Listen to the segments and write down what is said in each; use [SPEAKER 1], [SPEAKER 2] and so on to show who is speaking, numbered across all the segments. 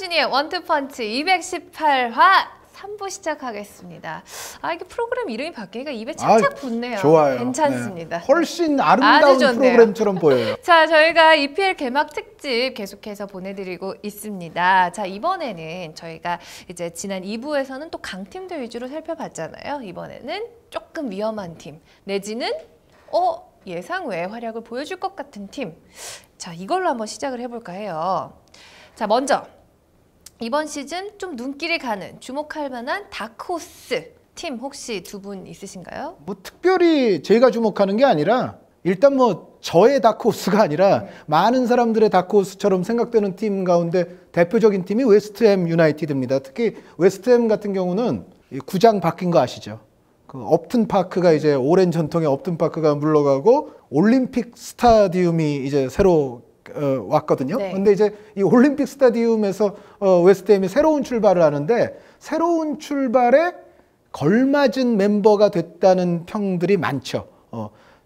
[SPEAKER 1] 김수진의 원투펀치 218화 3부 시작하겠습니다. 이게 프로그램 이름이 바뀌니까 입에 착착 붙네요.
[SPEAKER 2] 좋아요.
[SPEAKER 1] 괜찮습니다.
[SPEAKER 2] 네. 훨씬 아름다운 프로그램처럼 보여요.
[SPEAKER 1] 자, 저희가 EPL 개막 특집 계속해서 보내드리고 있습니다. 자, 이번에는 저희가 이제 지난 2부에서는 또 강팀들 위주로 살펴봤잖아요. 이번에는 조금 위험한 팀 내지는 예상 외의 활약을 보여줄 것 같은 팀. 자, 이걸로 한번 시작을 해볼까 해요. 자, 먼저 이번 시즌 좀 눈길이 가는 주목할 만한 다크호스 팀 혹시 두 분 있으신가요?
[SPEAKER 2] 뭐 특별히 제가 주목하는 게 아니라 일단 뭐 저의 다크호스가 아니라 많은 사람들의 다크호스처럼 생각되는 팀 가운데 대표적인 팀이 웨스트햄 유나이티드입니다. 특히 웨스트햄 같은 경우는 구장 바뀐 거 아시죠? 그 업튼 파크가 이제 오랜 전통의 업튼 파크가 물러가고 올림픽 스타디움이 이제 새로 왔거든요.
[SPEAKER 1] 네.
[SPEAKER 2] 근데 이제 이 올림픽 스타디움에서 웨스트햄이 새로운 출발을 하는데 새로운 출발에 걸맞은 멤버가 됐다는 평들이 많죠.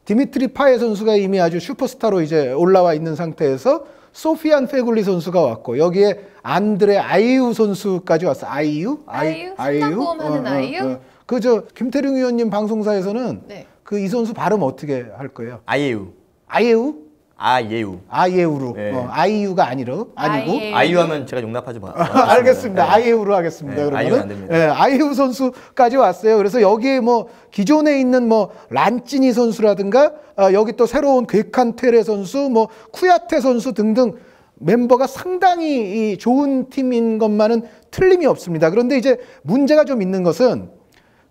[SPEAKER 2] 디미트리 파예 선수가 이미 아주 슈퍼스타로 이제 올라와 있는 상태에서 소피안 페굴리 선수가 왔고 여기에 안드레 아이유 선수까지 왔어. 아이유?
[SPEAKER 1] 순간보험하는 아이유?
[SPEAKER 2] 그저 김태룡 의원님 방송사에서는
[SPEAKER 1] 네.
[SPEAKER 2] 그 이 선수 발음 어떻게 할 거예요?
[SPEAKER 3] 아이유.
[SPEAKER 2] 아이유? 아이유로.
[SPEAKER 3] 네.
[SPEAKER 2] 아이유가 아니고.
[SPEAKER 3] 아이유 하면 제가 용납하지 마.
[SPEAKER 2] 알겠습니다.
[SPEAKER 3] 네.
[SPEAKER 2] 아이유로 하겠습니다.
[SPEAKER 3] 네,
[SPEAKER 2] 그러면
[SPEAKER 3] 아이유는 안 됩니다.
[SPEAKER 2] 네, 아이유 선수까지 왔어요. 그래서 여기에 뭐 기존에 있는 뭐 란찌니 선수라든가 여기 또 새로운 괴칸테레 선수, 뭐 쿠야테 선수 등등 멤버가 상당히 좋은 팀인 것만은 틀림이 없습니다. 그런데 이제 문제가 좀 있는 것은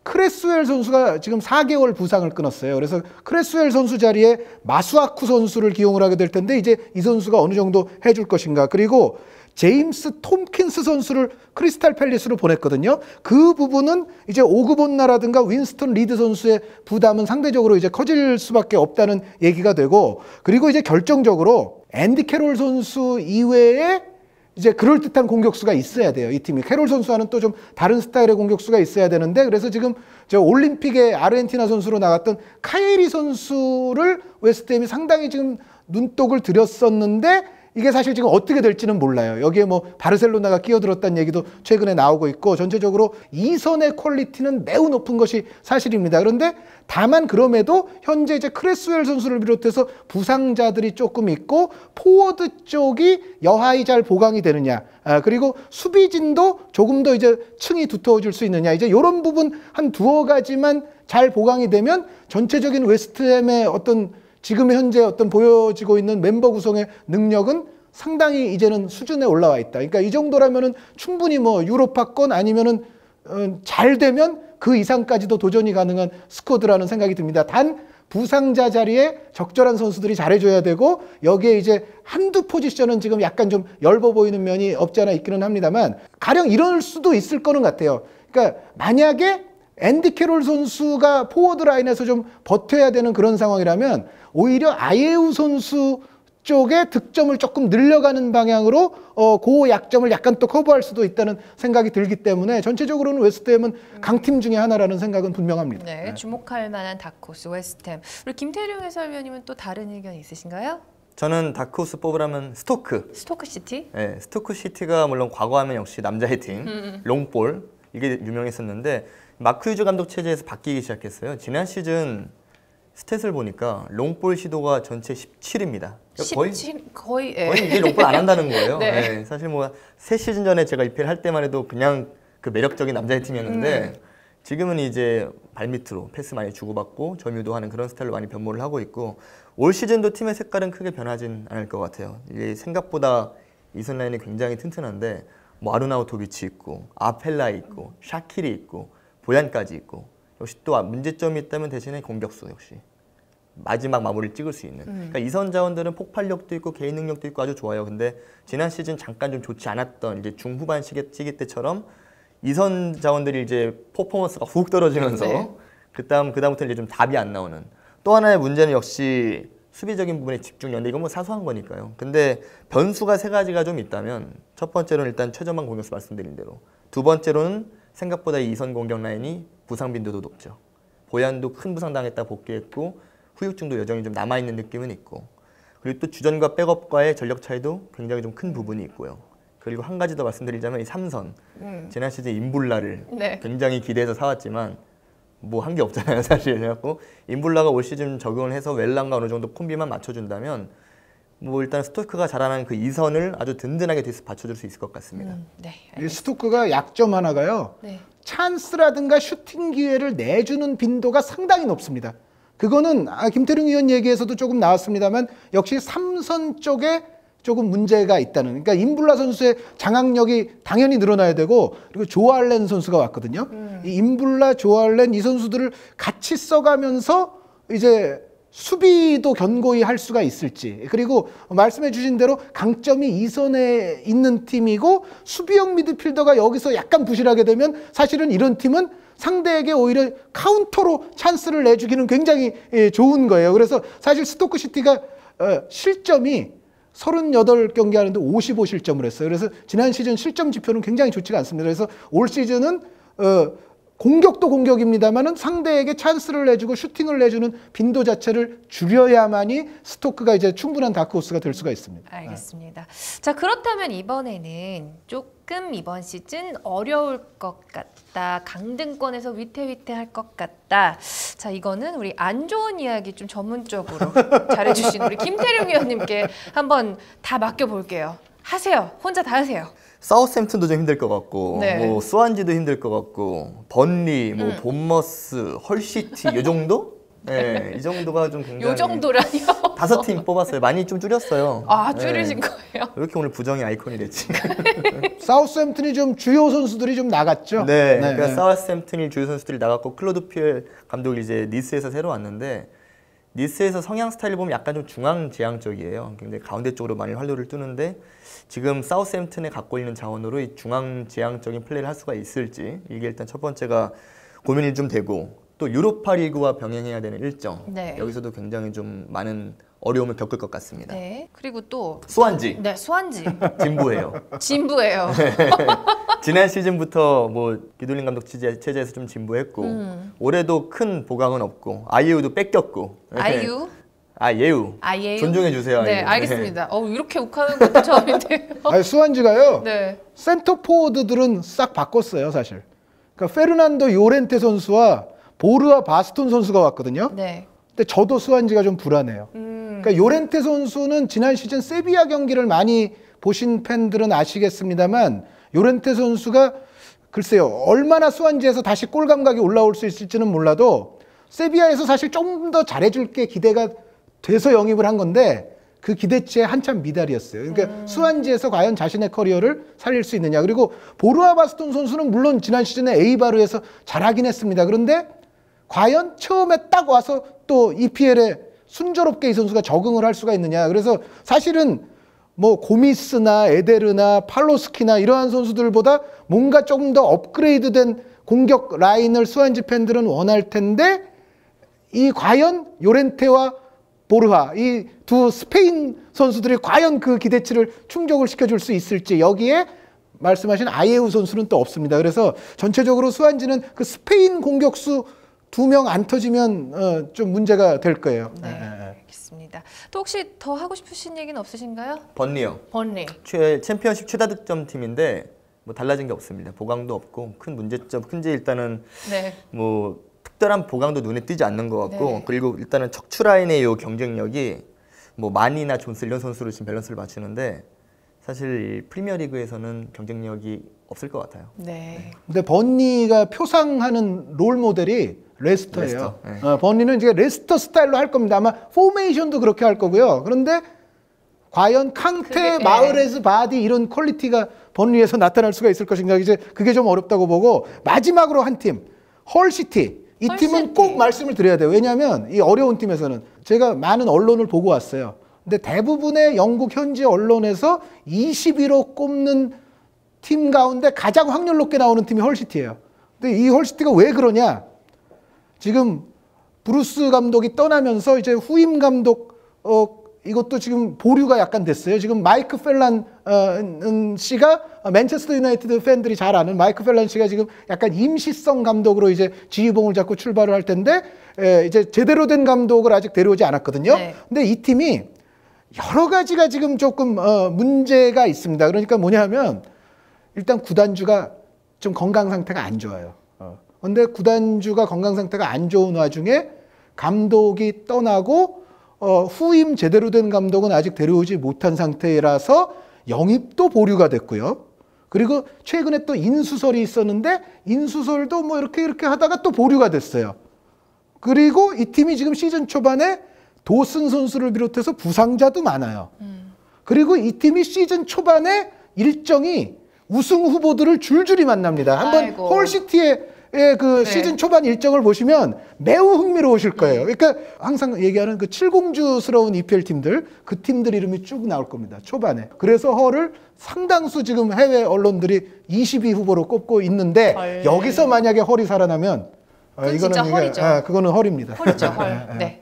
[SPEAKER 2] 크레스웰 선수가 지금 4개월 부상을 끊었어요. 그래서 크레스웰 선수 자리에 마수아쿠 선수를 기용을 하게 될 텐데 이제 이 선수가 어느 정도 해줄 것인가. 그리고 제임스 톰킨스 선수를 크리스탈 팰리스로 보냈거든요. 그 부분은 이제 오그본나라든가 윈스턴 리드 선수의 부담은 상대적으로 이제 커질 수밖에 없다는 얘기가 되고, 그리고 이제 결정적으로 앤디 캐롤 선수 이외에 이제 그럴듯한 공격수가 있어야 돼요. 이 팀이 캐롤 선수와는 또 좀 다른 스타일의 공격수가 있어야 되는데, 그래서 지금 저 올림픽에 아르헨티나 선수로 나갔던 카이리 선수를 웨스트햄이 상당히 지금 눈독을 들였었는데 이게 사실 지금 어떻게 될지는 몰라요. 여기에 뭐 바르셀로나가 끼어들었다는 얘기도 최근에 나오고 있고 전체적으로 이선의 퀄리티는 매우 높은 것이 사실입니다. 그런데 다만 그럼에도 현재 이제 크레스웰 선수를 비롯해서 부상자들이 조금 있고 포워드 쪽이 여하이 잘 보강이 되느냐, 그리고 수비진도 조금 더 이제 층이 두터워질 수 있느냐, 이제 이런 부분 한 두어 가지만 잘 보강이 되면 전체적인 웨스트햄의 어떤 지금 현재 어떤 보여지고 있는 멤버 구성의 능력은 상당히 이제는 수준에 올라와 있다. 그러니까 이 정도라면은 충분히 뭐 유로파권 아니면은 잘 되면 그 이상까지도 도전이 가능한 스쿼드라는 생각이 듭니다. 단 부상자 자리에 적절한 선수들이 잘해줘야 되고 여기에 이제 한두 포지션은 지금 약간 좀 엷어 보이는 면이 없지 않아 있기는 합니다만 가령 이럴 수도 있을 거는 같아요. 그러니까 만약에 앤디 캐롤 선수가 포워드 라인에서 좀 버텨야 되는 그런 상황이라면 오히려 아예우 선수 쪽에 득점을 조금 늘려가는 방향으로 그 약점을 약간 또 커버할 수도 있다는 생각이 들기 때문에 전체적으로는 웨스트햄은 강팀 중에 하나라는 생각은 분명합니다.
[SPEAKER 1] 네, 주목할 만한 다크호스 웨스트햄. 우리 김태룡 해설위원님은 또 다른 의견 있으신가요?
[SPEAKER 3] 저는 다크호스 뽑으라면
[SPEAKER 1] 스토크시티?
[SPEAKER 3] 네, 스토크시티가 물론 과거하면 역시 남자의 팀, 롱볼 이게 유명했었는데 마크 휴즈 감독 체제에서 바뀌기 시작했어요. 지난 시즌 스탯을 보니까 롱볼 시도가 전체 17입니다.
[SPEAKER 1] 거의
[SPEAKER 3] 이제 롱볼 안 한다는 거예요.
[SPEAKER 1] 네.
[SPEAKER 3] 네, 사실 뭐 3시즌 전에 제가 EPL 할 때만 해도 그냥 그 매력적인 남자의 팀이었는데 지금은 이제 발밑으로 패스 많이 주고받고 점유도하는 그런 스타일로 많이 변모를 하고 있고 올 시즌도 팀의 색깔은 크게 변하진 않을 것 같아요. 이게 생각보다 이선 라인이 굉장히 튼튼한데 뭐 아르나우토비치 있고 아펠라 있고 샤키리 있고 보얀까지 있고 역시 또 문제점이 있다면 대신에 공격수 역시 마지막 마무리를 찍을 수 있는 그러니까 이선 자원들은 폭발력도 있고 개인 능력도 있고 아주 좋아요. 근데 지난 시즌 잠깐 좀 좋지 않았던 이제 중후반 시기 때처럼 이선 자원들이 이제 퍼포먼스가 훅 떨어지면서
[SPEAKER 1] 네.
[SPEAKER 3] 그다음부터 이제 좀 답이 안 나오는 또 하나의 문제는 역시 수비적인 부분에 집중력. 이건 뭐 사소한 거니까요. 근데 변수가 3가지가 좀 있다면 첫 번째로는 일단 최전방 공격수 말씀드린 대로 두 번째로는 생각보다 이 이선 공격 라인이 부상 빈도도 높죠. 보얀도 큰 부상 당했다 복귀했고 후유증도 여전히 좀 남아있는 느낌은 있고 그리고 또 주전과 백업과의 전력 차이도 굉장히 좀 큰 부분이 있고요. 그리고 한 가지 더 말씀드리자면 이 삼선 지난 시즌 임블라를
[SPEAKER 1] 네.
[SPEAKER 3] 굉장히 기대해서 사왔지만 뭐 한 게 없잖아요 사실. 그래갖고 임블라가 올 시즌 적용을 해서 웰랑과 어느 정도 콤비만 맞춰준다면 뭐 일단 스토크가 잘하는 그 이선을 아주 든든하게 뒤에서 받쳐줄 수 있을 것 같습니다.
[SPEAKER 1] 네.
[SPEAKER 2] 이 스토크가 약점 하나가요.
[SPEAKER 1] 네.
[SPEAKER 2] 찬스라든가 슈팅 기회를 내주는 빈도가 상당히 높습니다. 그거는 김태룡 의원 얘기에서도 조금 나왔습니다만 역시 삼선 쪽에 조금 문제가 있다는. 그러니까 임블라 선수의 장악력이 당연히 늘어나야 되고 그리고 조알렌 선수가 왔거든요. 이 임블라, 조알렌 이 선수들을 같이 써가면서 이제 수비도 견고히 할 수가 있을지. 그리고 말씀해 주신 대로 강점이 이선에 있는 팀이고 수비형 미드필더가 여기서 약간 부실하게 되면 사실은 이런 팀은 상대에게 오히려 카운터로 찬스를 내주기는 굉장히 좋은 거예요. 그래서 사실 스토크 시티가 실점이 38경기 하는데 55실점을 했어요. 그래서 지난 시즌 실점 지표는 굉장히 좋지가 않습니다. 그래서 올 시즌은 공격도 공격입니다만은 상대에게 찬스를 내주고 슈팅을 내주는 빈도 자체를 줄여야만이 스토크가 이제 충분한 다크호스가 될 수가 있습니다.
[SPEAKER 1] 알겠습니다. 자, 그렇다면 이번에는 조금 이번 시즌 어려울 것 같다. 강등권에서 위태위태할 것 같다. 자, 이거는 우리 안 좋은 이야기 좀 전문적으로 잘해주신 우리 김태룡 위원님께 한번 다 맡겨볼게요. 하세요. 혼자 다 하세요.
[SPEAKER 3] 사우스햄튼도 좀 힘들 것 같고,
[SPEAKER 1] 네.
[SPEAKER 3] 뭐 스완지도 힘들 것 같고, 번리, 뭐 본머스, 헐시티 이 정도? 네, 이 정도가 좀 굉장히.
[SPEAKER 1] 요 정도라니요?
[SPEAKER 3] 5팀 뽑았어요. 많이 좀 줄였어요.
[SPEAKER 1] 아, 줄이신
[SPEAKER 3] 네.
[SPEAKER 1] 거예요?
[SPEAKER 3] 왜 이렇게 오늘 부정의 아이콘이 됐지?
[SPEAKER 2] 사우스햄튼이 좀 주요 선수들이 좀 나갔죠.
[SPEAKER 3] 네, 그러니까 사우스햄튼이 주요 선수들이 나갔고 클로드 피엘 감독이 이제 니스에서 새로 왔는데 니스에서 성향 스타일 보면 약간 좀 중앙지향적이에요. 굉장히 가운데 쪽으로 많이 활로를 뜨는데 지금 사우스햄튼에 갖고 있는 자원으로 이 중앙지향적인 플레이를 할 수가 있을지 이게 일단 첫 번째가 고민이 좀 되고 또 유로파 리그와 병행해야 되는 일정
[SPEAKER 1] 네.
[SPEAKER 3] 여기서도 굉장히 좀 많은 어려움을 겪을 것 같습니다.
[SPEAKER 1] 네. 그리고 또
[SPEAKER 3] 스완지
[SPEAKER 1] 네, 수완지.
[SPEAKER 3] 진부해요.
[SPEAKER 1] 진부예요.
[SPEAKER 3] 지난 시즌부터 뭐 비돌린 감독 체제에서 좀 진부했고 올해도 큰 보강은 없고 아이유도 뺏겼고
[SPEAKER 1] 아이유.
[SPEAKER 3] 아예우
[SPEAKER 1] 아예유.
[SPEAKER 3] 존중해 주세요.
[SPEAKER 1] 네,
[SPEAKER 3] 아이유.
[SPEAKER 1] 알겠습니다. 이렇게 욱하는 것도 처음인데요.
[SPEAKER 2] 아니, 수완지가요.
[SPEAKER 1] 네.
[SPEAKER 2] 센터 포워드들은 싹 바꿨어요, 사실. 그러니까 페르난도 요렌테 선수와 보르아 바스톤 선수가 왔거든요.
[SPEAKER 1] 네.
[SPEAKER 2] 근데 저도 수완지가 좀 불안해요. 그러니까 요렌테 선수는 지난 시즌 세비야 경기를 많이 보신 팬들은 아시겠습니다만 요렌테 선수가 글쎄요 얼마나 수완지에서 다시 골 감각이 올라올 수 있을지는 몰라도 세비야에서 사실 좀 더 잘해줄 게 기대가 돼서 영입을 한 건데 그 기대치에 한참 미달이었어요. 그러니까 수완지에서 과연 자신의 커리어를 살릴 수 있느냐. 그리고 보르아 바스톤 선수는 물론 지난 시즌에 에이바르에서 잘하긴 했습니다. 그런데 과연 처음에 딱 와서 또 EPL에 순조롭게 이 선수가 적응을 할 수가 있느냐. 그래서 사실은 뭐 고미스나 에데르나 팔로스키나 이러한 선수들보다 뭔가 조금 더 업그레이드된 공격 라인을 수완지 팬들은 원할 텐데 이 과연 요렌테와 보르하 이 두 스페인 선수들이 과연 그 기대치를 충족을 시켜줄 수 있을지 여기에 말씀하신 아예우 선수는 또 없습니다. 그래서 전체적으로 수완지는 그 스페인 공격수 2명 안 터지면 좀 문제가 될 거예요.
[SPEAKER 1] 네. 알겠습니다. 또 혹시 더 하고 싶으신 얘기는 없으신가요?
[SPEAKER 3] 번리요.
[SPEAKER 1] 번리.
[SPEAKER 3] 챔피언십 최다 득점 팀인데 뭐 달라진 게 없습니다. 보강도 없고 큰 문제점 큰지 일단은
[SPEAKER 1] 네.
[SPEAKER 3] 뭐 특별한 보강도 눈에 띄지 않는 것 같고
[SPEAKER 1] 네.
[SPEAKER 3] 그리고 일단은 척추 라인의 요 경쟁력이 뭐 마니나 존스 이런 선수로 지금 밸런스를 맞추는데 사실 프리미어리그에서는 경쟁력이 없을 것 같아요.
[SPEAKER 1] 네.
[SPEAKER 2] 근데 버니가 표상하는 롤 모델이 레스터예요.
[SPEAKER 3] 레스터, 네.
[SPEAKER 2] 버니는 이제 레스터 스타일로 할 겁니다. 아마 포메이션도 그렇게 할 거고요. 그런데 과연 캉테,
[SPEAKER 1] 그게,
[SPEAKER 2] 마흐레즈, 바디 이런 퀄리티가 버니에서 나타날 수가 있을 것인가 이제 그게 좀 어렵다고 보고 마지막으로 한 팀 헐시티. 이 팀은
[SPEAKER 1] 헐시티.
[SPEAKER 2] 꼭 말씀을 드려야 돼요. 왜냐하면 이 어려운 팀에서는 제가 많은 언론을 보고 왔어요. 근데 대부분의 영국 현지 언론에서 20위로 꼽는 팀 가운데 가장 확률 높게 나오는 팀이 헐시티예요. 근데 이 헐시티가 왜 그러냐? 지금 브루스 감독이 떠나면서 이제 후임 감독 이것도 지금 보류가 약간 됐어요. 지금 마이크 펠란 씨가 맨체스터 유나이티드 팬들이 잘 아는 마이크 펠란 씨가 지금 약간 임시성 감독으로 이제 지휘봉을 잡고 출발을 할 텐데 이제 제대로 된 감독을 아직 데려오지 않았거든요.
[SPEAKER 1] 네.
[SPEAKER 2] 근데 이 팀이 여러 가지가 지금 조금 문제가 있습니다. 그러니까 뭐냐면 일단 구단주가 좀 건강 상태가 안 좋아요. 그런데 구단주가 건강 상태가 안 좋은 와중에 감독이 떠나고 후임 제대로 된 감독은 아직 데려오지 못한 상태라서 영입도 보류가 됐고요. 그리고 최근에 또 인수설이 있었는데 인수설도 뭐 이렇게 하다가 또 보류가 됐어요. 그리고 이 팀이 지금 시즌 초반에 도슨 선수를 비롯해서 부상자도 많아요. 그리고 이 팀이 시즌 초반에 일정이 우승 후보들을 줄줄이 만납니다. 한번
[SPEAKER 1] 아이고.
[SPEAKER 2] 홀시티의 그
[SPEAKER 1] 네.
[SPEAKER 2] 시즌 초반 일정을 보시면 매우 흥미로우실 거예요. 그러니까 항상 얘기하는 그 칠공주스러운 EPL 팀들, 그 팀들 이름이 쭉 나올 겁니다. 초반에. 그래서 헐을 상당수 지금 해외 언론들이 22 후보로 꼽고 있는데
[SPEAKER 1] 헐.
[SPEAKER 2] 여기서 만약에 헐이 살아나면
[SPEAKER 1] 그건 진짜 헐이죠.
[SPEAKER 2] 그거는 헐입니다.
[SPEAKER 1] 헐이죠, 헐. 네.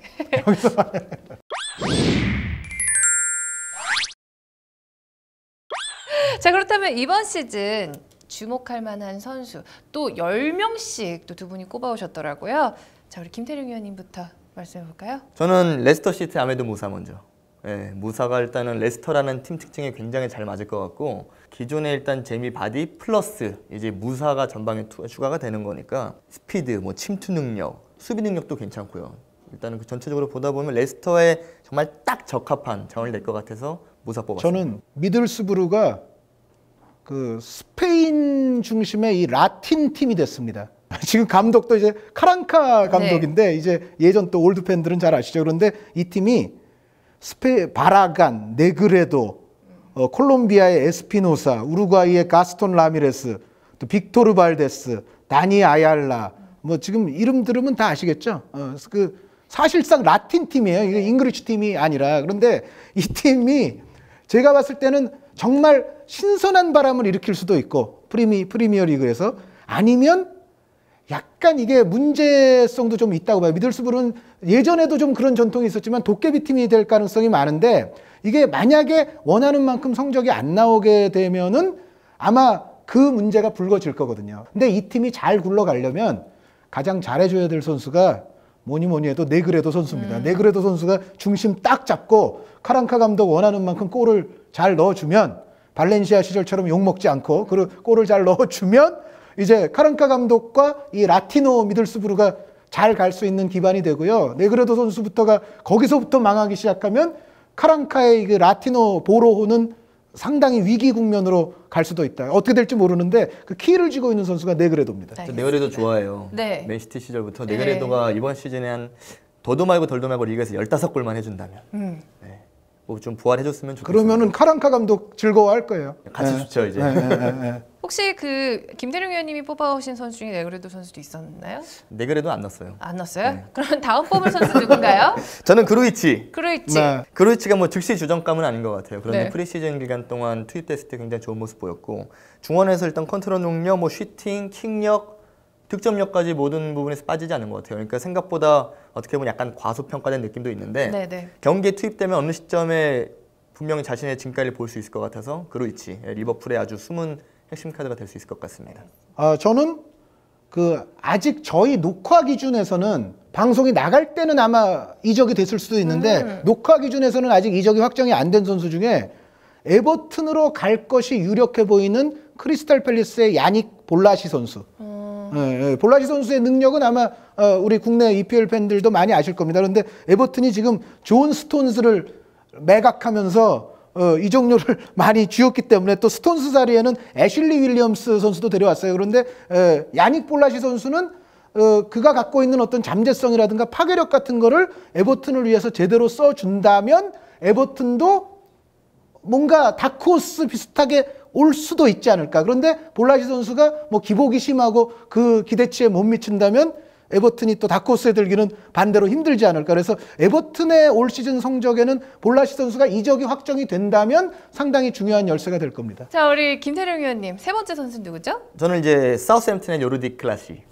[SPEAKER 1] 자, 그렇다면 이번 시즌 주목할 만한 선수 또 10명씩 또 두 분이 꼽아오셨더라고요. 자, 우리 김태룡 위원님부터 말씀해 볼까요?
[SPEAKER 3] 저는 레스터 시티 아메드 무사 먼저. 예, 무사가 일단은 레스터라는 팀 특징에 굉장히 잘 맞을 것 같고 기존에 일단 제미 바디 플러스 이제 무사가 전방에 추가가 되는 거니까 스피드, 뭐 침투 능력, 수비 능력도 괜찮고요. 일단은 그 전체적으로 보다 보면 레스터에 정말 딱 적합한 자원이 될 것 같아서 무사 뽑았습니다.
[SPEAKER 2] 저는 미들스부르가 그 스페인 중심의 이 라틴 팀이 됐습니다. 지금 감독도 이제 카랑카 감독인데 이제 예전 또 올드 팬들은 잘 아시죠. 그런데 이 팀이 바라간, 네그레도, 콜롬비아의 에스피노사, 우루과이의 가스톤 라미레스, 또 빅토르 발데스, 다니 아얄라, 뭐 지금 이름 들으면 다 아시겠죠. 그 사실상 라틴 팀이에요. 이게 잉글리시 팀이 아니라. 그런데 이 팀이 제가 봤을 때는 정말 신선한 바람을 일으킬 수도 있고 프리미어 리그에서 아니면 약간 이게 문제성도 좀 있다고 봐요. 미들스부르는 예전에도 좀 그런 전통이 있었지만 도깨비 팀이 될 가능성이 많은데 이게 만약에 원하는 만큼 성적이 안 나오게 되면은 아마 그 문제가 불거질 거거든요. 근데 이 팀이 잘 굴러가려면 가장 잘해줘야 될 선수가 뭐니 해도 네그레도 선수입니다. 네그레도 선수가 중심 딱 잡고 카랑카 감독 원하는 만큼 골을 잘 넣어주면 발렌시아 시절처럼 욕먹지 않고 그리고 골을 잘 넣어주면 이제 카랑카 감독과 이 라티노 미들스부르가 잘 갈 수 있는 기반이 되고요. 네그레도 선수부터가 거기서부터 망하기 시작하면 카랑카의 그 라티노 보로호는 상당히 위기 국면으로 갈 수도 있다. 어떻게 될지 모르는데 그 키를 쥐고 있는 선수가 네그레도입니다.
[SPEAKER 3] 저 네그레도 좋아해요.
[SPEAKER 1] 네.
[SPEAKER 3] 맨시티 시절부터
[SPEAKER 1] 네.
[SPEAKER 3] 네그레도가 이번 시즌에 한 더도 말고 덜도 말고 리그에서 15골만 해준다면 네. 뭐 좀 부활해줬으면 좋겠어요.
[SPEAKER 2] 그러면은 카랑카 감독 즐거워할 거예요.
[SPEAKER 3] 같이 좋죠 이제.
[SPEAKER 1] 혹시 그 김태룡 위원님이 뽑아오신 선수 중에 네그레도 선수도 있었나요?
[SPEAKER 3] 네그레도 안 넣었어요.
[SPEAKER 1] 안 넣었어요? 그럼 다음 뽑을 선수 누군가요?
[SPEAKER 3] 저는 그루이치.
[SPEAKER 1] 크루이치.
[SPEAKER 2] 네.
[SPEAKER 3] 그루이치가 뭐 즉시 주전감은 아닌 것 같아요. 그런데
[SPEAKER 1] 네.
[SPEAKER 3] 프리시즌 기간 동안 투입됐을 때 굉장히 좋은 모습 보였고 중원에서 일단 컨트롤 능력, 뭐 슈팅, 킥력, 득점력까지 모든 부분에서 빠지지 않은 것 같아요. 그러니까 생각보다 어떻게 보면 약간 과소평가된 느낌도 있는데
[SPEAKER 1] 네네.
[SPEAKER 3] 경기에 투입되면 어느 시점에 분명히 자신의 진가를 볼 수 있을 것 같아서 그루이치, 리버풀의 아주 숨은 핵심 카드가 될 수 있을 것 같습니다.
[SPEAKER 2] 저는 그 아직 저희 녹화 기준에서는 방송이 나갈 때는 아마 이적이 됐을 수도 있는데 녹화 기준에서는 아직 이적이 확정이 안 된 선수 중에 에버튼으로 갈 것이 유력해 보이는 크리스탈 팰리스의 야닉 볼라시 선수. 볼라시 선수의 능력은 아마 우리 국내 EPL 팬들도 많이 아실 겁니다. 그런데 에버튼이 지금 존 스톤스를 매각하면서 이적료를 많이 쥐었기 때문에 또 스톤스 자리에는 애슐리 윌리엄스 선수도 데려왔어요. 그런데 야닉 볼라시 선수는 그가 갖고 있는 어떤 잠재성이라든가 파괴력 같은 거를 에버튼을 위해서 제대로 써준다면 에버튼도 뭔가 다크호스 비슷하게 올 수도 있지 않을까. 그런데 볼라시 선수가 뭐 기복이 심하고 그 기대치에 못 미친다면 에버튼이 또 다크호스에 들기는 반대로 힘들지 않을까. 그래서 에버튼의 올 시즌 성적에는 볼라시 선수가 이적이 확정이 된다면 상당히 중요한 열쇠가 될 겁니다.
[SPEAKER 1] 자, 우리 김태룡 위원님 세 번째 선수 누구죠?
[SPEAKER 3] 저는 이제 사우스햄튼의 요르디 클라시.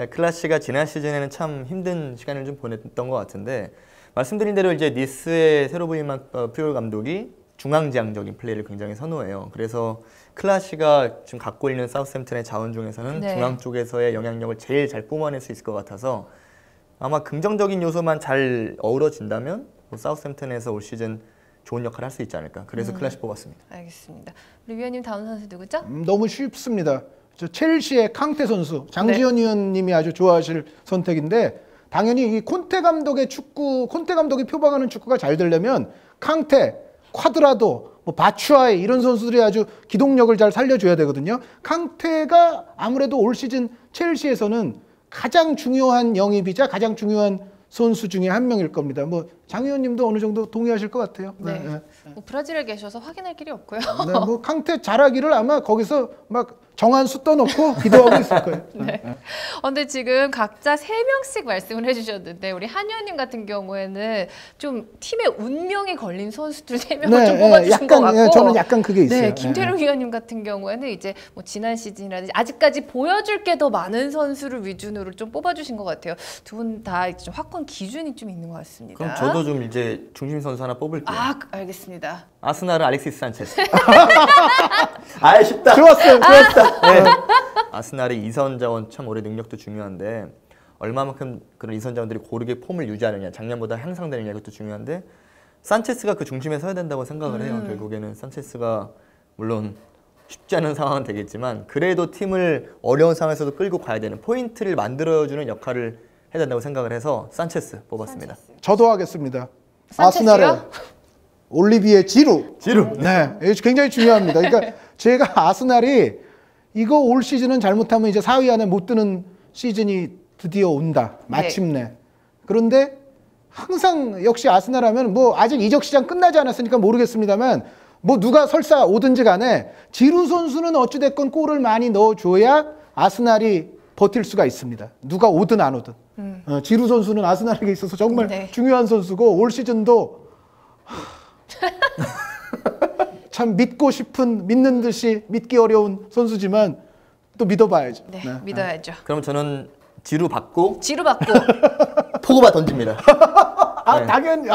[SPEAKER 3] 클라시가 지난 시즌에는 참 힘든 시간을 좀 보냈던 것 같은데 말씀드린 대로 이제 니스의 새로 부임한 퓨얼 감독이 중앙지향적인 플레이를 굉장히 선호해요. 그래서 클라시가 지금 갖고 있는 사우스햄튼의 자원 중에서는
[SPEAKER 1] 네.
[SPEAKER 3] 중앙 쪽에서의 영향력을 제일 잘 뿜어낼 수 있을 것 같아서 아마 긍정적인 요소만 잘 어우러진다면 뭐 사우스햄튼에서 올 시즌 좋은 역할을 할 수 있지 않을까. 그래서 클래시 뽑았습니다.
[SPEAKER 1] 알겠습니다. 우리 위원님 다음 선수 누구죠?
[SPEAKER 2] 너무 쉽습니다. 저 첼시의 캉테 선수, 장지현 위원님이 아주 좋아하실 선택인데 당연히 이 콘테 감독의 축구, 콘테 감독이 표방하는 축구가 잘 되려면 캉테, 콰드라도, 뭐 바추아이 이런 선수들이 아주 기동력을 잘 살려줘야 되거든요. 캉테가 아무래도 올 시즌 첼시에서는 가장 중요한 영입이자 가장 중요한 선수 중에 한 명일 겁니다. 뭐 장 의원님도 어느 정도 동의하실 것 같아요.
[SPEAKER 1] 네. 뭐 브라질에 계셔서 확인할 길이 없고요.
[SPEAKER 2] 네, 뭐 캉테 잘하기를 아마 거기서 막 정한수 떠놓고 기도하고 있을 거예요.
[SPEAKER 1] 네. 근데 지금 각자 3명씩 말씀을 해주셨는데 우리 한 의원님 같은 경우에는 좀 팀의 운명이 걸린 선수들 3명을
[SPEAKER 2] 네,
[SPEAKER 1] 좀 뽑아주신 것 같고
[SPEAKER 2] 저는 약간 그게 있어요.
[SPEAKER 1] 네, 김태룡 위원님 같은 경우에는 이제 뭐 지난 시즌이라든지 아직까지 보여줄 게 더 많은 선수를 위주로 좀 뽑아주신 것 같아요. 두 분 다 좀 확고한 기준이 좀 있는 것 같습니다.
[SPEAKER 3] 그럼 저도 좀 이제 중심 선수 하나 뽑을게요.
[SPEAKER 1] 아, 알겠습니다.
[SPEAKER 3] 아스날은 알렉시스 산체스. 아, 쉽다.
[SPEAKER 2] 좋았어요.
[SPEAKER 3] 네. 아스날의 이선 자원 참 올해 능력도 중요한데 얼마만큼 그런 이선 자원들이 고르게 폼을 유지하느냐, 작년보다 향상되느냐 이것도 중요한데 산체스가 그 중심에 서야 된다고 생각을 해요. 결국에는 산체스가 물론 쉽지 않은 상황은 되겠지만 그래도 팀을 어려운 상황에서도 끌고 가야 되는 포인트를 만들어주는 역할을 해야 된다고 생각을 해서 산체스 뽑았습니다.
[SPEAKER 2] 저도 하겠습니다.
[SPEAKER 1] 산체스요?
[SPEAKER 2] 아스날의 올리비에 지루.
[SPEAKER 3] 지루.
[SPEAKER 2] 네, 이게 굉장히 중요합니다. 그러니까 제가 아스날이 이거 올 시즌은 잘못하면 이제 4위 안에 못 드는 시즌이 드디어 온다. 마침내. 그런데 항상 역시 아스날 하면 뭐 아직 이적 시장 끝나지 않았으니까 모르겠습니다만 뭐 누가 설사 오든지 간에 지루 선수는 어찌됐건 골을 많이 넣어줘야 아스날이 버틸 수가 있습니다. 누가 오든 안 오든. 지루 선수는 아스날에게 있어서 정말
[SPEAKER 1] 네.
[SPEAKER 2] 중요한 선수고 올 시즌도 참 믿고 싶은 믿는 듯이 믿기 어려운 선수지만 또 믿어봐야죠.
[SPEAKER 1] 네, 믿어야죠.
[SPEAKER 3] 그럼 저는 지루 받고
[SPEAKER 1] 지루 받고
[SPEAKER 3] 포그바 던집니다. 네.
[SPEAKER 2] 당연히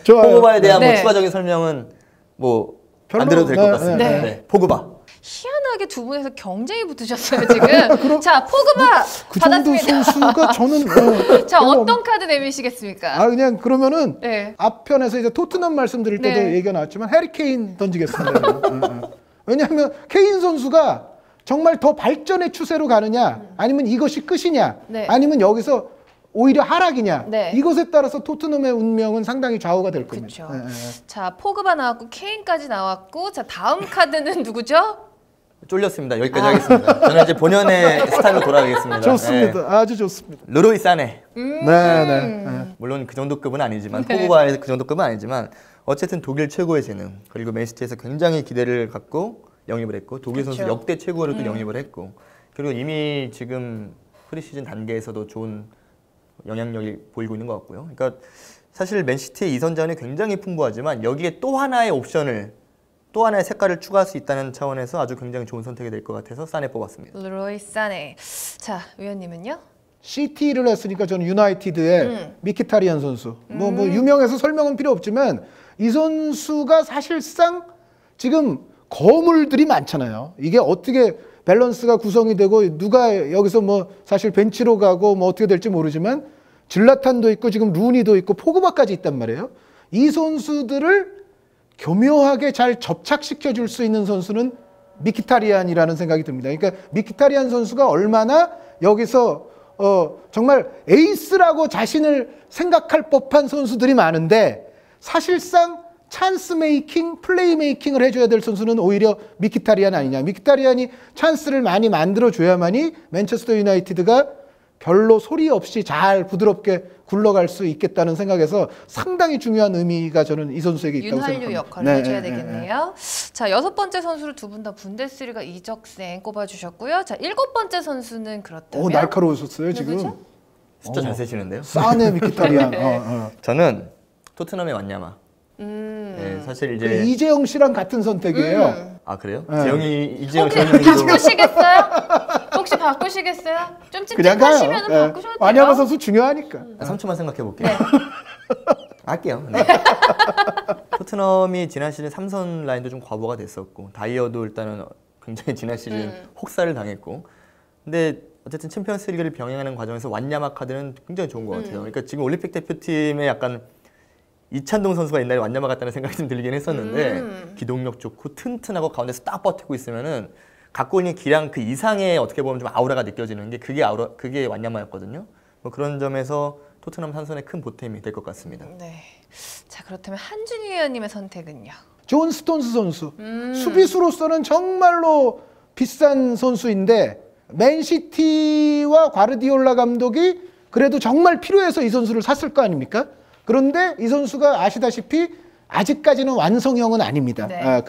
[SPEAKER 2] 좋아요.
[SPEAKER 3] 포그바에 대한
[SPEAKER 1] 네.
[SPEAKER 3] 뭐 추가적인 설명은 뭐 안
[SPEAKER 2] 별로,
[SPEAKER 3] 드려도 될 것
[SPEAKER 2] 네,
[SPEAKER 3] 같습니다.
[SPEAKER 1] 네.
[SPEAKER 3] 네. 포그바.
[SPEAKER 1] 희한하게 두 분에서 경쟁이 붙으셨어요 지금. 자, 포그바
[SPEAKER 2] 그 정도
[SPEAKER 1] 받았습니다.
[SPEAKER 2] 선수가 저는
[SPEAKER 1] 자,
[SPEAKER 2] 별로
[SPEAKER 1] 어떤 카드 내미시겠습니까?
[SPEAKER 2] 아 그냥 그러면은
[SPEAKER 1] 네.
[SPEAKER 2] 앞편에서 이제 토트넘 말씀드릴 때도
[SPEAKER 1] 네.
[SPEAKER 2] 얘기가 나왔지만 해리 케인 던지겠습니다. 왜냐하면 케인 선수가 정말 더 발전의 추세로 가느냐 아니면 이것이 끝이냐
[SPEAKER 1] 네.
[SPEAKER 2] 아니면 여기서 오히려 하락이냐
[SPEAKER 1] 네.
[SPEAKER 2] 이것에 따라서 토트넘의 운명은 상당히 좌우가 될 겁니다.
[SPEAKER 1] 그렇죠. 자, 포그바 나왔고 케인까지 나왔고 자, 다음 카드는 누구죠?
[SPEAKER 3] 쫄렸습니다. 여기까지 하겠습니다. 저는 이제 본연의 스타일로 돌아가겠습니다.
[SPEAKER 2] 좋습니다.
[SPEAKER 3] 네.
[SPEAKER 2] 아주 좋습니다.
[SPEAKER 3] 루로이 사네.
[SPEAKER 2] 네.
[SPEAKER 3] 물론 그 정도 급은 아니지만
[SPEAKER 1] 네.
[SPEAKER 3] 포그바의 그 정도 급은 아니지만 어쨌든 독일 최고의 재능 그리고 맨시티에서 굉장히 기대를 갖고 영입을 했고 독일 선수
[SPEAKER 1] 그렇죠.
[SPEAKER 3] 역대 최고로 또 영입을 했고 그리고 이미 지금 프리시즌 단계에서도 좋은 영향력이 보이고 있는 것 같고요. 그러니까 사실 맨시티의 이선 자원이 굉장히 풍부하지만 여기에 또 하나의 옵션을 또 하나의 색깔을 추가할 수 있다는 차원에서 아주 굉장히 좋은 선택이 될 것 같아서 사네 뽑았습니다.
[SPEAKER 1] 루로이 사네. 자, 위원님은요?
[SPEAKER 2] CT를 했으니까 저는 유나이티드의 미키타리안 선수. 뭐 유명해서 설명은 필요 없지만 이 선수가 사실상 지금 거물들이 많잖아요. 이게 어떻게 밸런스가 구성이 되고 누가 여기서 뭐 사실 벤치로 가고 뭐 어떻게 될지 모르지만 질라탄도 있고 지금 루니도 있고 포그바까지 있단 말이에요. 이 선수들을 교묘하게 잘 접착시켜 줄 수 있는 선수는 미키타리안이라는 생각이 듭니다. 그러니까 미키타리안 선수가 얼마나 여기서 정말 에이스라고 자신을 생각할 법한 선수들이 많은데 사실상 찬스 메이킹, 플레이 메이킹을 해줘야 될 선수는 오히려 미키타리안 아니냐. 미키타리안이 찬스를 많이 만들어줘야만이 맨체스터 유나이티드가 별로 소리 없이 잘 부드럽게 굴러갈 수 있겠다는 생각에서 상당히 중요한 의미가 저는 이 선수에게 있다고
[SPEAKER 1] 윤활유
[SPEAKER 2] 생각합니다.
[SPEAKER 1] 역할을 해줘야 되겠네요. 자, 6번째 선수를 두 분 다 분데스리가 이적생 꼽아주셨고요. 자, 7번째 선수는 그렇다면
[SPEAKER 2] 날카로우셨어요 지금.
[SPEAKER 1] 누구죠?
[SPEAKER 3] 숫자 잘 세시는데요?
[SPEAKER 2] 사네 미키타리안.
[SPEAKER 3] 저는 토트넘의 완야마. 네, 사실 이제
[SPEAKER 2] 이재영 씨랑 같은 선택이에요.
[SPEAKER 3] 아 그래요?
[SPEAKER 2] 네.
[SPEAKER 3] 재영이 이재영
[SPEAKER 1] 혹시
[SPEAKER 3] 전형도
[SPEAKER 1] 바꾸시겠어요? 혹시 바꾸시겠어요? 좀
[SPEAKER 2] 그냥 가요.
[SPEAKER 1] 찝찝하시면 바꾸셔도 돼요.
[SPEAKER 2] 완야마 선수 중요하니까.
[SPEAKER 3] 3초만 생각해 볼게요. 할게요. 네. 토트넘이 지난 시즌 3선 라인도 좀 과부하가 됐었고 다이어도 일단은 굉장히 지난 시즌 혹사를 당했고 근데 어쨌든 챔피언스리그를 병행하는 과정에서 완야마 카드는 굉장히 좋은 것 같아요. 그러니까 지금 올림픽 대표팀에 약간 이찬동 선수가 옛날에 완야마 같다는 생각이 좀 들긴 했었는데 기동력 좋고 튼튼하고 가운데서 딱 버티고 있으면은 갖고 있는 기량 그 이상의 어떻게 보면 좀 아우라가 느껴지는 게 그게 완야마였거든요. 뭐 그런 점에서 토트넘 산선의 큰 보탬이 될 것 같습니다.
[SPEAKER 1] 네. 자, 그렇다면 한준희 위원님의 선택은요?
[SPEAKER 2] 존 스톤스 선수. 수비수로서는 정말로 비싼 선수인데 맨시티와 과르디올라 감독이 그래도 정말 필요해서 이 선수를 샀을 거 아닙니까? 그런데 이 선수가 아시다시피 아직까지는 완성형은 아닙니다.
[SPEAKER 1] 네.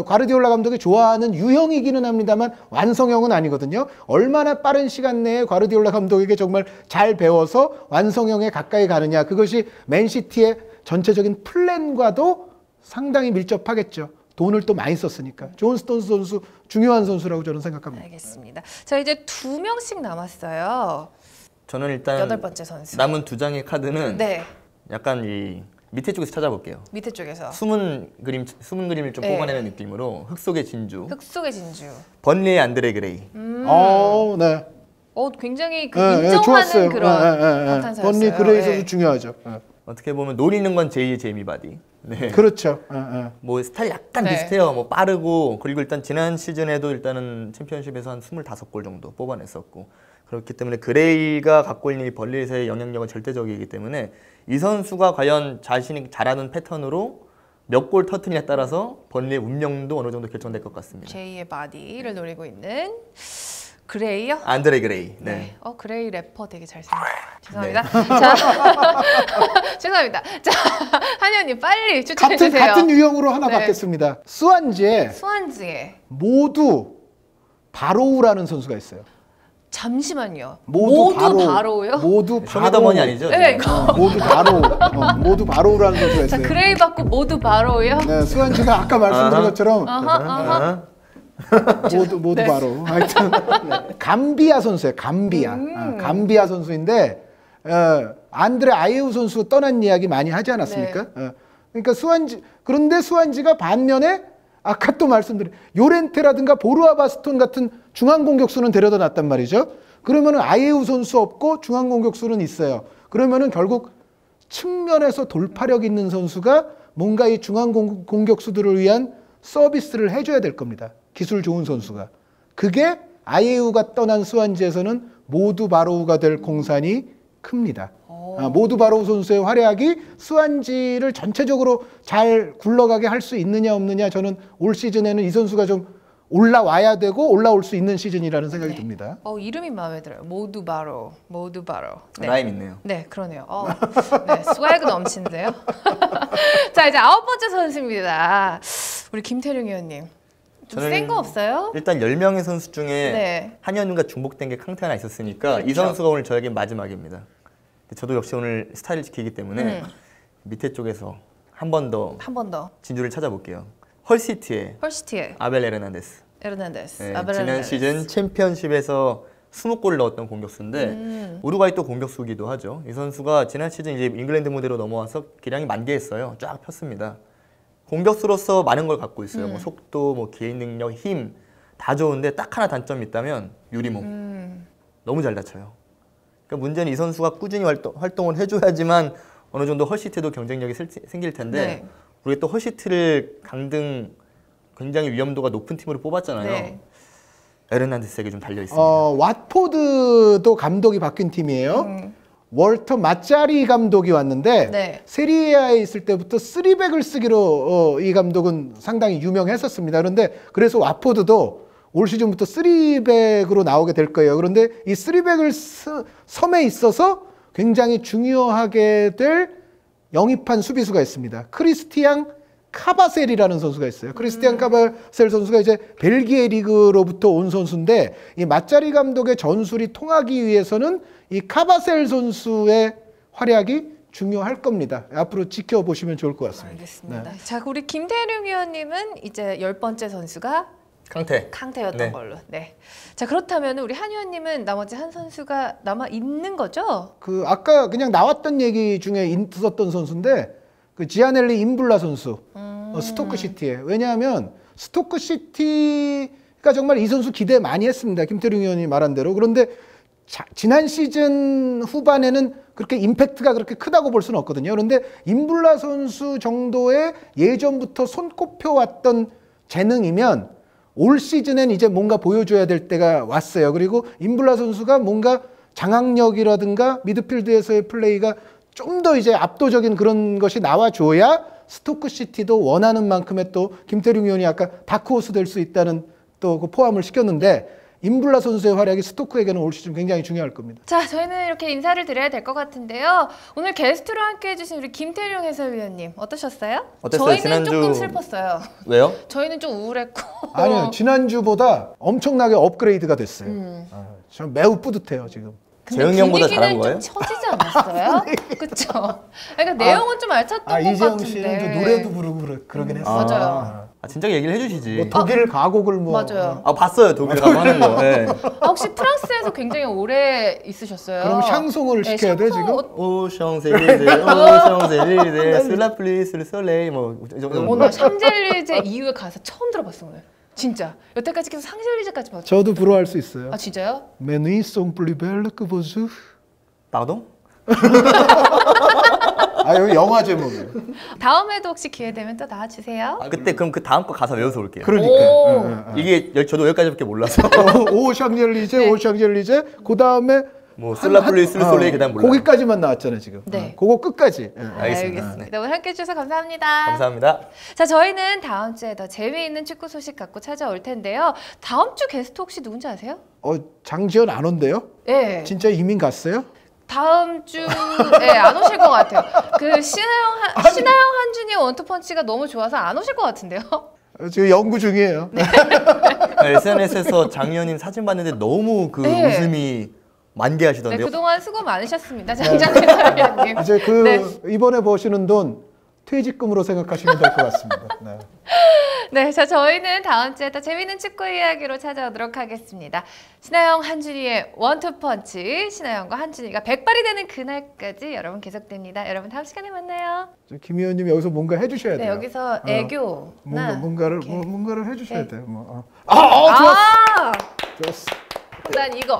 [SPEAKER 2] 과르디올라 감독이 좋아하는 유형이기는 합니다만 완성형은 아니거든요. 얼마나 빠른 시간 내에 과르디올라 감독에게 정말 잘 배워서 완성형에 가까이 가느냐. 그것이 맨시티의 전체적인 플랜과도 상당히 밀접하겠죠. 돈을 또 많이 썼으니까. 존 스톤스 선수 중요한 선수라고 저는 생각합니다.
[SPEAKER 1] 알겠습니다. 자, 이제 2명씩 남았어요.
[SPEAKER 3] 저는 일단
[SPEAKER 1] 8번째 선수.
[SPEAKER 3] 남은 2장의 카드는
[SPEAKER 1] 네.
[SPEAKER 3] 약간 이 밑에 쪽에서 찾아볼게요.
[SPEAKER 1] 밑에 쪽에서.
[SPEAKER 3] 숨은 그림을 좀
[SPEAKER 1] 네.
[SPEAKER 3] 뽑아내는 느낌으로 흙 속의 진주.
[SPEAKER 1] 흙 속의 진주.
[SPEAKER 3] 번리의 안드레 그레이.
[SPEAKER 2] 네.
[SPEAKER 1] 굉장히 그
[SPEAKER 2] 예,
[SPEAKER 1] 인정하는
[SPEAKER 2] 좋았어요.
[SPEAKER 1] 그런
[SPEAKER 2] 예.
[SPEAKER 1] 감탄사였어요.
[SPEAKER 2] 번리 그레이 선수
[SPEAKER 1] 예.
[SPEAKER 2] 중요하죠. 예.
[SPEAKER 3] 어떻게 보면 노리는 건 제2의 제이미 바디. 네.
[SPEAKER 2] 그렇죠.
[SPEAKER 3] 뭐 스타일 약간
[SPEAKER 1] 네.
[SPEAKER 3] 비슷해요. 뭐 빠르고 그리고 일단 지난 시즌에도 일단은 챔피언십에서 한 25골 정도 뽑아냈었고 그렇기 때문에 그레이가 갖고 있는 이 벌리에서의 영향력은 절대적이기 때문에 이 선수가 과연 자신이 잘하는 패턴으로 몇 골 터트리냐에 따라서 벌리의 운명도 어느 정도 결정될 것 같습니다.
[SPEAKER 1] 제2의 바디를 노리고 있는 그레이요?
[SPEAKER 3] 안드레 그레이. 네.
[SPEAKER 1] 네. 그레이 래퍼 되게 잘생겼어요. 죄송합니다. 자, 죄송합니다. 자, 한현님 빨리 추천해 주세요.
[SPEAKER 2] 같은 유형으로 하나
[SPEAKER 1] 네.
[SPEAKER 2] 받겠습니다. 스완지에
[SPEAKER 1] 수완지에
[SPEAKER 2] 모두 바로우라는 선수가 있어요.
[SPEAKER 1] 잠시만요.
[SPEAKER 2] 모두
[SPEAKER 1] 바로요?
[SPEAKER 2] 모두 바로.
[SPEAKER 3] 쇼미더머니 아니죠?
[SPEAKER 1] 네,
[SPEAKER 2] 모두 바로. 모두 바로우라는 선수가
[SPEAKER 1] 자,
[SPEAKER 2] 있어요.
[SPEAKER 1] 그레이 받고 모두 바로요?
[SPEAKER 2] 네, 스완지가 아까 말씀드린 것처럼
[SPEAKER 3] 아하.
[SPEAKER 2] 모두
[SPEAKER 1] 네.
[SPEAKER 2] 바로. 하여튼 감비아 선수예요. 감비아 선수인데 안드레 아예우 선수 떠난 이야기 많이 하지 않았습니까? 그러니까 그런데 스완지가 반면에 아까 또 말씀드린 요렌테라든가 보르아 바스톤 같은 중앙 공격수는 데려다 놨단 말이죠. 그러면은 아예우 선수 없고 중앙 공격수는 있어요. 그러면은 결국 측면에서 돌파력 있는 선수가 뭔가 이 중앙 공격수들을 위한 서비스를 해줘야 될 겁니다. 기술 좋은 선수가. 그게 아예우가 떠난 스완지에서는 모두 바로우가 될 공산이 큽니다. 모두 바로우 선수의 활약이 스완지를 전체적으로 잘 굴러가게 할 수 있느냐 없느냐 저는 올 시즌에는 이 선수가 좀 올라와야 되고 올라올 수 있는 시즌이라는 생각이
[SPEAKER 1] 네.
[SPEAKER 2] 듭니다.
[SPEAKER 1] 이름이 마음에 들어요. 모두 바로. 네.
[SPEAKER 3] 라임 있네요.
[SPEAKER 1] 네, 그러네요. 네, 스웩 넘치는데요. 자, 이제 9번째 선수입니다. 우리 김태룡 의원님. 좀
[SPEAKER 3] 저는
[SPEAKER 1] 센 거 없어요?
[SPEAKER 3] 일단 10명의 선수 중에
[SPEAKER 1] 네.
[SPEAKER 3] 한현님과 중복된 게 캉테 하나 있었으니까 이
[SPEAKER 1] 그렇죠.
[SPEAKER 3] 선수가 오늘 저에게 마지막입니다. 저도 역시 오늘 스타일을 지키기 때문에 밑에 쪽에서 한 번 더
[SPEAKER 1] 한 번 더.
[SPEAKER 3] 진주를 찾아볼게요. 헐시티의
[SPEAKER 1] 헐시티에
[SPEAKER 3] 아벨 에르난데스.
[SPEAKER 1] 에르난데스.
[SPEAKER 3] 네,
[SPEAKER 1] 아벨
[SPEAKER 3] 지난
[SPEAKER 1] 에르난데스.
[SPEAKER 3] 시즌 챔피언십에서 20골을 넣었던 공격수인데 우루과이 또 공격수기도 하죠. 이 선수가 지난 시즌 이제 잉글랜드 무대로 넘어와서 기량이 만개했어요. 쫙 폈습니다. 공격수로서 많은 걸 갖고 있어요. 뭐 속도, 뭐 개인 능력, 힘 다 좋은데 딱 하나 단점이 있다면 유리몸. 너무 잘 다쳐요. 그러니까 문제는 이 선수가 꾸준히 활동을 해줘야지만 어느 정도 헐시티도 경쟁력이 생길 텐데
[SPEAKER 1] 네.
[SPEAKER 3] 우리가 또 헐시티를 강등 굉장히 위험도가 높은 팀으로 뽑았잖아요.
[SPEAKER 1] 네.
[SPEAKER 3] 에르난데스에게 좀 달려 있습니다.
[SPEAKER 2] 왓포드도 감독이 바뀐 팀이에요. 월터 마짜리 감독이 왔는데
[SPEAKER 1] 네.
[SPEAKER 2] 세리에아에 있을 때부터 3백을 쓰기로 이 감독은 상당히 유명했었습니다. 그런데 그래서 왓포드도 올 시즌부터 3백으로 나오게 될 거예요. 그런데 이 3백을 섬에 있어서 굉장히 중요하게 될 영입한 수비수가 있습니다. 크리스티앙 카바셀이라는 선수가 있어요. 크리스티앙 카바셀 선수가 이제 벨기에 리그로부터 온 선수인데 이 마짜리 감독의 전술이 통하기 위해서는 이 카바셀 선수의 활약이 중요할 겁니다. 앞으로 지켜보시면 좋을 것 같습니다.
[SPEAKER 1] 알겠습니다. 자, 우리 김태룡 위원님은 이제 10번째 선수가 캉테였던
[SPEAKER 3] 네.
[SPEAKER 1] 걸로. 네. 자, 그렇다면 우리 한 의원님은 나머지 한 선수가 남아 있는 거죠?
[SPEAKER 2] 아까 그냥 나왔던 얘기 중에 있었던 선수인데 그 지아넬리 임블라 선수 스토크 시티에. 왜냐하면 스토크 시티가 그러니까 정말 이 선수 기대 많이 했습니다. 김태룡 의원이 말한 대로. 그런데 지난 시즌 후반에는 그렇게 임팩트가 그렇게 크다고 볼 수는 없거든요. 그런데 임블라 선수 정도의 예전부터 손꼽혀왔던 재능이면 올 시즌엔 이제 뭔가 보여줘야 될 때가 왔어요. 그리고 임블라 선수가 뭔가 장악력이라든가 미드필드에서의 플레이가 좀 더 이제 압도적인 그런 것이 나와줘야 스토크 시티도 원하는 만큼의 또 김태룡 의원이 아까 다크호스 될 수 있다는 또 그 포함을 시켰는데 임블라 선수의 활약이 스토크에게는 올 시즌 굉장히 중요할 겁니다.
[SPEAKER 1] 자, 저희는 이렇게 인사를 드려야 될 것 같은데요. 오늘 게스트로 함께해 주신 우리 김태룡 해설위원님 어떠셨어요?
[SPEAKER 3] 어땠어요?
[SPEAKER 1] 저희는
[SPEAKER 3] 지난주-
[SPEAKER 1] 조금 슬펐어요.
[SPEAKER 3] 왜요?
[SPEAKER 1] 저희는 좀 우울했고.
[SPEAKER 2] 아니요, 지난주보다 엄청나게 업그레이드가 됐어요. 저 매우 뿌듯해요 지금.
[SPEAKER 1] 근데
[SPEAKER 3] 재흥이 형보다 잘한
[SPEAKER 1] 분위기는
[SPEAKER 3] 거예요?
[SPEAKER 1] 좀 처지지 않았어요? 그렇죠. 그러니까 내용은 좀 알찼던 것
[SPEAKER 2] 이재영
[SPEAKER 1] 같은데.
[SPEAKER 2] 씨는 좀 노래도 부르고 그러긴 했어요.
[SPEAKER 1] 맞아요.
[SPEAKER 3] 진작 얘기를 해주시지.
[SPEAKER 2] 뭐 독일 가곡을 뭐
[SPEAKER 1] 맞아요.
[SPEAKER 3] 봤어요 독일 가서 하는 거. 네.
[SPEAKER 1] 혹시 프랑스에서 굉장히 오래 있으셨어요?
[SPEAKER 2] 그럼 샹송을
[SPEAKER 1] 네,
[SPEAKER 2] 시켜야 돼
[SPEAKER 1] 샹송
[SPEAKER 2] 지금?
[SPEAKER 3] 오 샹젤리제, 오 샹젤리제, 슬라플리스 솔레이 뭐 이 정도.
[SPEAKER 1] 오늘 샹젤리제 이후에 가서 처음 들어봤어 오늘. 진짜 여태까지 계속 샹젤리제까지 봤죠.
[SPEAKER 2] 저도 불어할 수 있어요.
[SPEAKER 1] 아 진짜요?
[SPEAKER 2] 메누이 송 플리벨 그 보수.
[SPEAKER 3] 나도?
[SPEAKER 2] 여기 영화 제목이에요.
[SPEAKER 1] 다음에도 혹시 기회 되면 또 나와주세요.
[SPEAKER 3] 그때 그럼 그 다음 거 가사 외워서 올게요.
[SPEAKER 2] 그러니까.
[SPEAKER 1] 오.
[SPEAKER 3] 이게 저도 여기까지밖에 몰라서.
[SPEAKER 2] 오 샹젤리제, 오 샹젤리제. 그 다음에
[SPEAKER 3] 뭐 슬라플리스 솔레이 그다음 몰라요.
[SPEAKER 2] 거기까지만 나왔잖아요 지금.
[SPEAKER 1] 네.
[SPEAKER 2] 그거 끝까지.
[SPEAKER 3] 알겠습니다.
[SPEAKER 1] 오늘 함께해 주셔서 감사합니다.
[SPEAKER 3] 감사합니다.
[SPEAKER 1] 자, 저희는 다음 주에 더 재미있는 축구 소식 갖고 찾아올 텐데요. 다음 주 게스트 혹시 누군지 아세요?
[SPEAKER 2] 장지현 안 온대요?
[SPEAKER 1] 네.
[SPEAKER 2] 진짜 이민 갔어요?
[SPEAKER 1] 다음 주에 안 오실 것 같아요. 그 신하영 한준이 원투펀치가 너무 좋아서 안 오실 것 같은데요.
[SPEAKER 2] 지금 연구 중이에요.
[SPEAKER 3] SNS에서 장 의원님 사진 봤는데 너무 그
[SPEAKER 1] 네.
[SPEAKER 3] 웃음이 만개하시던데요.
[SPEAKER 1] 네, 그동안 수고 많으셨습니다. 장장태 사위님.
[SPEAKER 2] 이제 그
[SPEAKER 1] 네.
[SPEAKER 2] 이번에 버시는 돈 퇴직금으로 생각하시면 될 것 같습니다. 네.
[SPEAKER 1] 네, 자 저희는 다음 주에 더 재미있는 축구 이야기로 찾아오도록 하겠습니다. 신하영 한준이의 원투펀치, 신하영과 한준이가 백발이 되는 그날까지 여러분 계속됩니다. 여러분 다음 시간에 만나요.
[SPEAKER 2] 김 의원님 여기서 뭔가 해주셔야
[SPEAKER 1] 네,
[SPEAKER 2] 돼요.
[SPEAKER 1] 여기서 애교나
[SPEAKER 2] 뭔가를
[SPEAKER 1] 이렇게.
[SPEAKER 2] 뭔가를 해주셔야
[SPEAKER 1] 네.
[SPEAKER 2] 돼요. 좋았어.
[SPEAKER 1] 아,
[SPEAKER 2] 좋았어.
[SPEAKER 1] 난 이거.